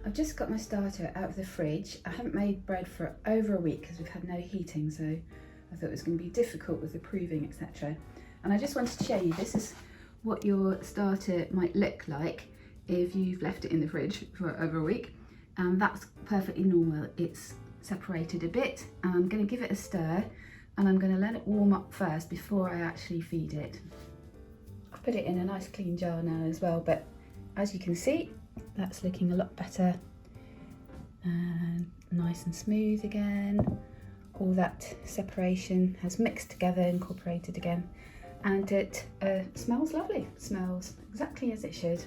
I've just got my starter out of the fridge. I haven't made bread for over a week because we've had no heating, so I thought it was going to be difficult with the proving, etc. And I just wanted to show you, this is what your starter might look like if you've left it in the fridge for over a week. And that's perfectly normal. It's separated a bit, and I'm going to give it a stir, and I'm going to let it warm up first before I actually feed it. I've put it in a nice clean jar now as well, but as you can see, that's looking a lot better and nice and smooth again. All that separation has mixed together, incorporated again, and it smells lovely. It smells exactly as it should.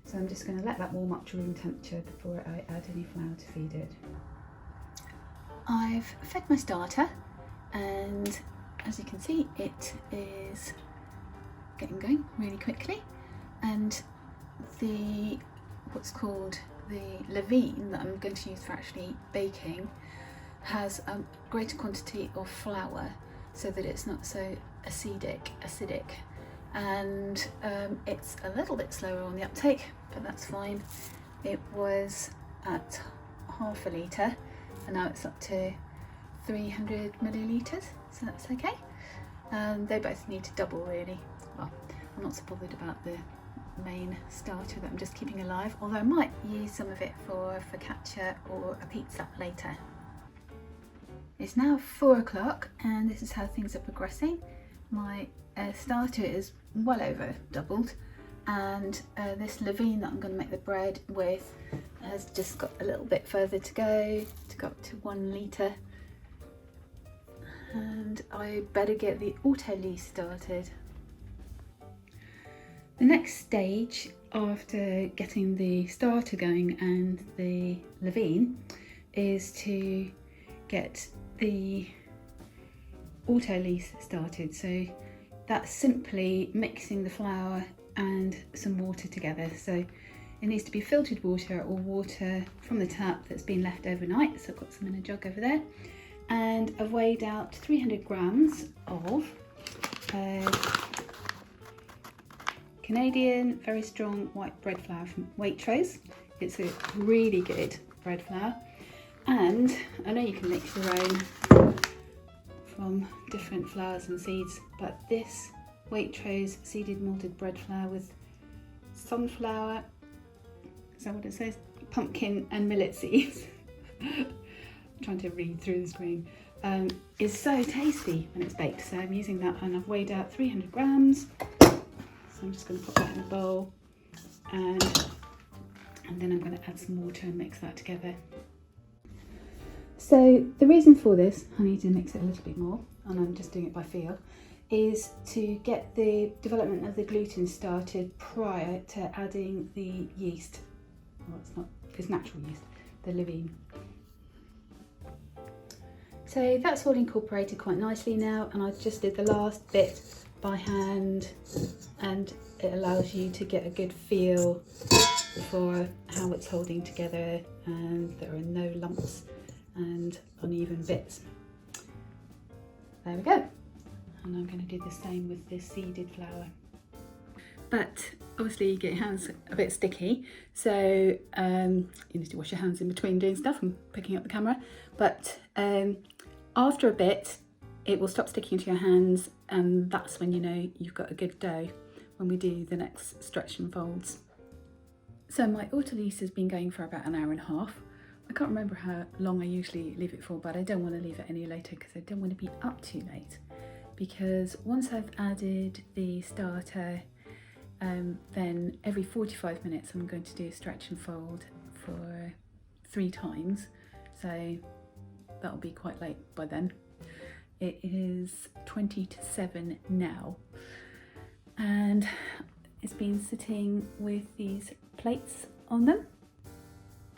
So I'm just going to let that warm up to room temperature before I add any flour to feed it. I've fed my starter, and as you can see, it is getting going really quickly, and the what's called the levain that I'm going to use for actually baking has a greater quantity of flour so that it's not so acidic, and it's a little bit slower on the uptake, but that's fine. It was at half a litre and now it's up to 300 millilitres, so that's okay. They both need to double really. Well, I'm not so bothered about the main starter that I'm just keeping alive, although I might use some of it for focaccia or a pizza later. It's now 4 o'clock and this is how things are progressing. My starter is well over doubled, and this levain that I'm going to make the bread with has just got a little bit further to go up to 1 litre, and I better get the autolyse started. The next stage after getting the starter going and the levain is to get the autolyse started. So that's simply mixing the flour and some water together. So it needs to be filtered water or water from the tap that's been left overnight. So I've got some in a jug over there, and I've weighed out 300 grams of Canadian very strong white bread flour from Waitrose. It's a really good bread flour, and I know you can mix your own from different flours and seeds, but this Waitrose seeded malted bread flour with sunflower, is that what it says? Pumpkin and millet seeds. I'm trying to read through the screen. Is so tasty when it's baked, so I'm using that, and I've weighed out 300 grams. So I'm just going to put that in a bowl, and then I'm going to add some water and mix that together. So the reason for this, I need to mix it a little bit more, and I'm just doing it by feel, is to get the development of the gluten started prior to adding the yeast. Well, it's natural yeast, the levain. So that's all incorporated quite nicely now, and I just did the last bit by hand, and it allows you to get a good feel for how it's holding together, and there are no lumps and uneven bits. There we go. And I'm going to do the same with this seeded flour. But obviously you get your hands a bit sticky, so you need to wash your hands in between doing stuff and picking up the camera. But after a bit, it will stop sticking to your hands, and that's when you know you've got a good dough when we do the next stretch and folds. So my autolyse has been going for about an hour and a half. I can't remember how long I usually leave it for, but I don't want to leave it any later because I don't want to be up too late. Because once I've added the starter, then every 45 minutes I'm going to do stretch and fold for 3 times. So that'll be quite late by then. It is 20 to 7 now, and it's been sitting with these plates on them.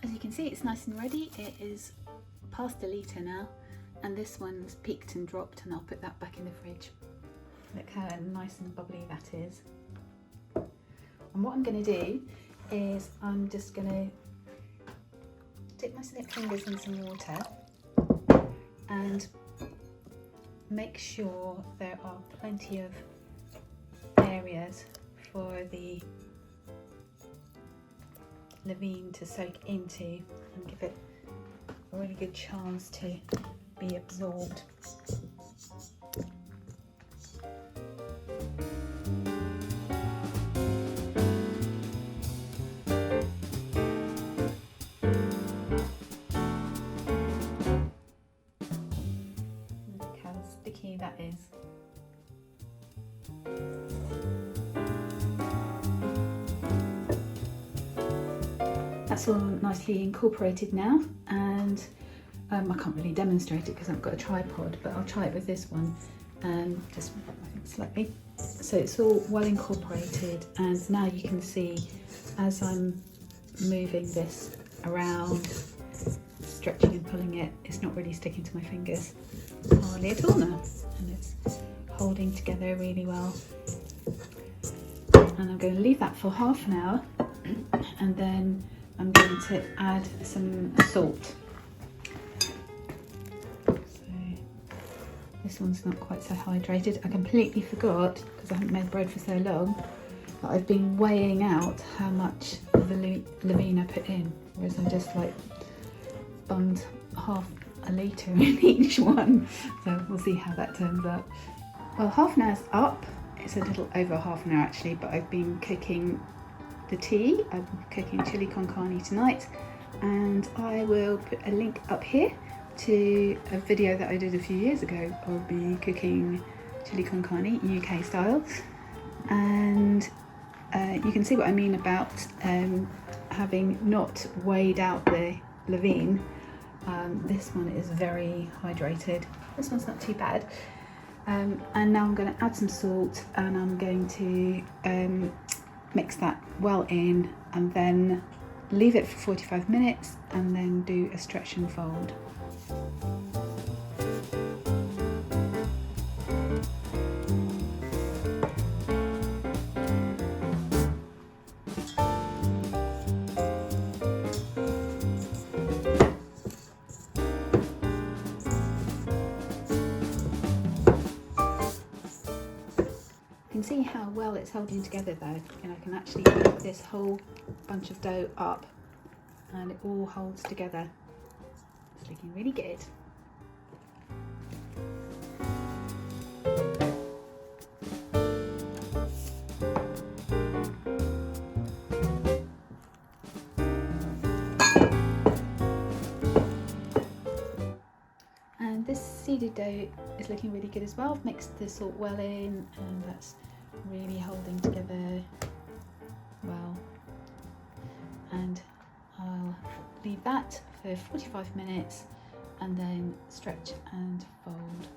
As you can see, it's nice and ready. It is past a litre now, and this one's peaked and dropped, and I'll put that back in the fridge. Look how nice and bubbly that is. And what I'm going to do is I'm just going to dip my snip fingers in some water and make sure there are plenty of areas for the levain to soak into and give it a really good chance to be absorbed. Look how sticky that is. That's all nicely incorporated now, and I can't really demonstrate it because I've got a tripod, but I'll try it with this one, just I think slightly. So it's all well incorporated, and now you can see as I'm moving this around, stretching and pulling it, it's not really sticking to my fingers hardly at all now, and it's holding together really well. And I'm going to leave that for half an hour, and then I'm going to add some salt. So this one's not quite so hydrated. I completely forgot, because I haven't made bread for so long, that I've been weighing out how much of the levain I put in, whereas I just like bunged half a litre in each one. So we'll see how that turns out. Well, half an hour's up. It's a little over half an hour actually, but I've been cooking the tea. I'm cooking chili con carne tonight, and I will put a link up here to a video that I did a few years ago of me cooking chili con carne UK style, and you can see what I mean about having not weighed out the levain. This one is very hydrated. This one's not too bad. And now I'm going to add some salt, and I'm going to mix that well in, and then leave it for 45 minutes and then do a stretch and fold. You can see how well it's holding together though, and I can actually pick this whole bunch of dough up and it all holds together. It's looking really good. And this seeded dough is looking really good as well. I've mixed the salt well in, and that's really holding together well. And I'll leave that for 45 minutes and then stretch and fold.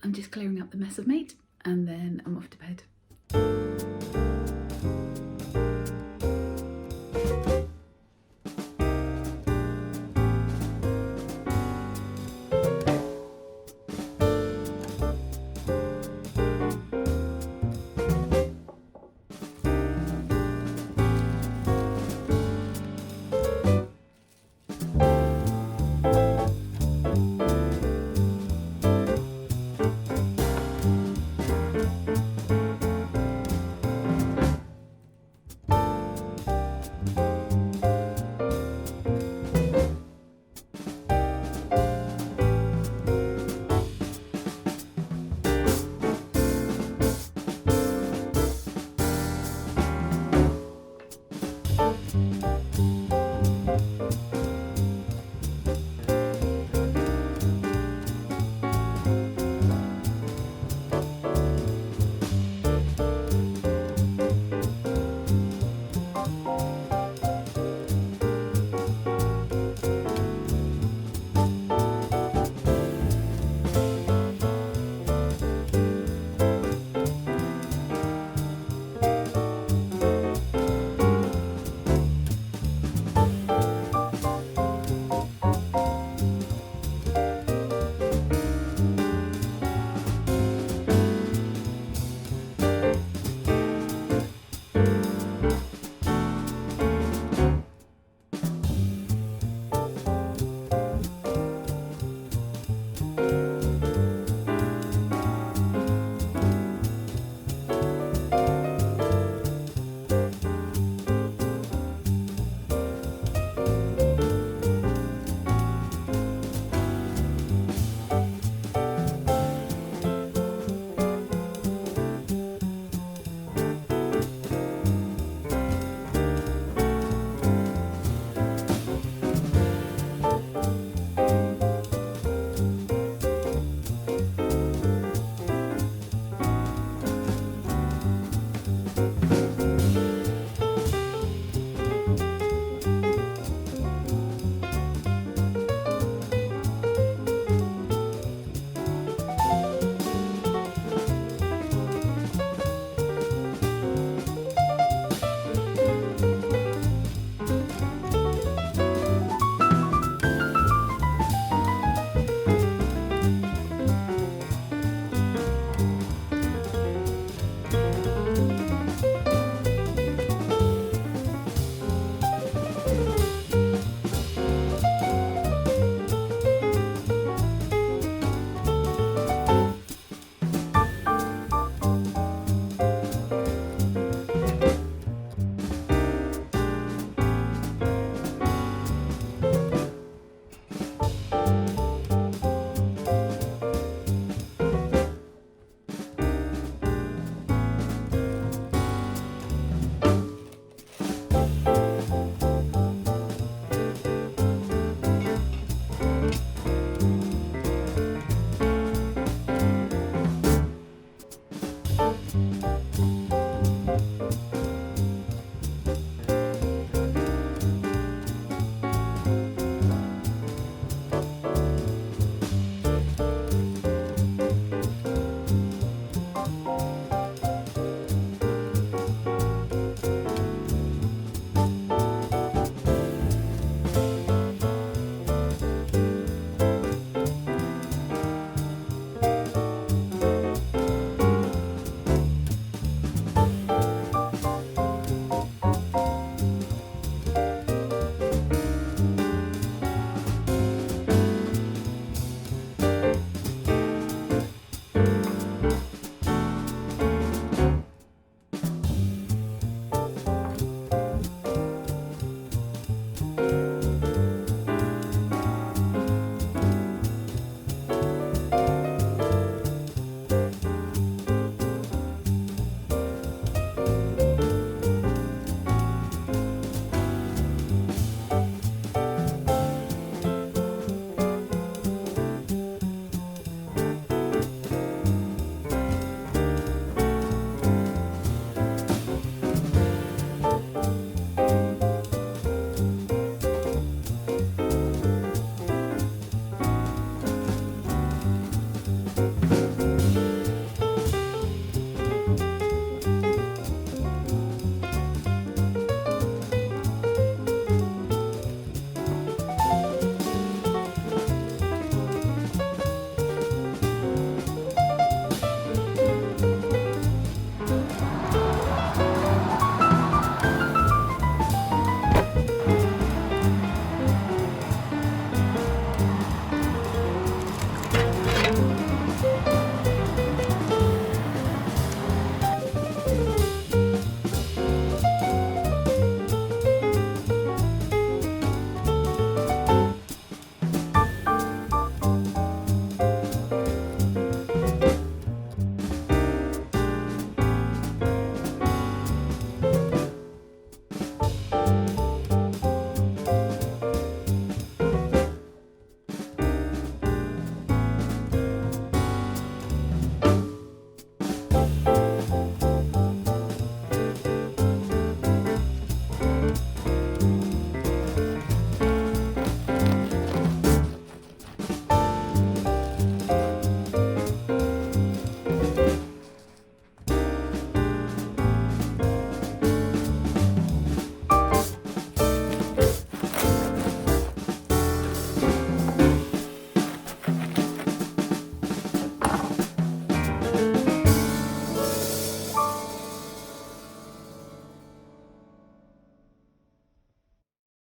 I'm just clearing up the mess I've made and then I'm off to bed.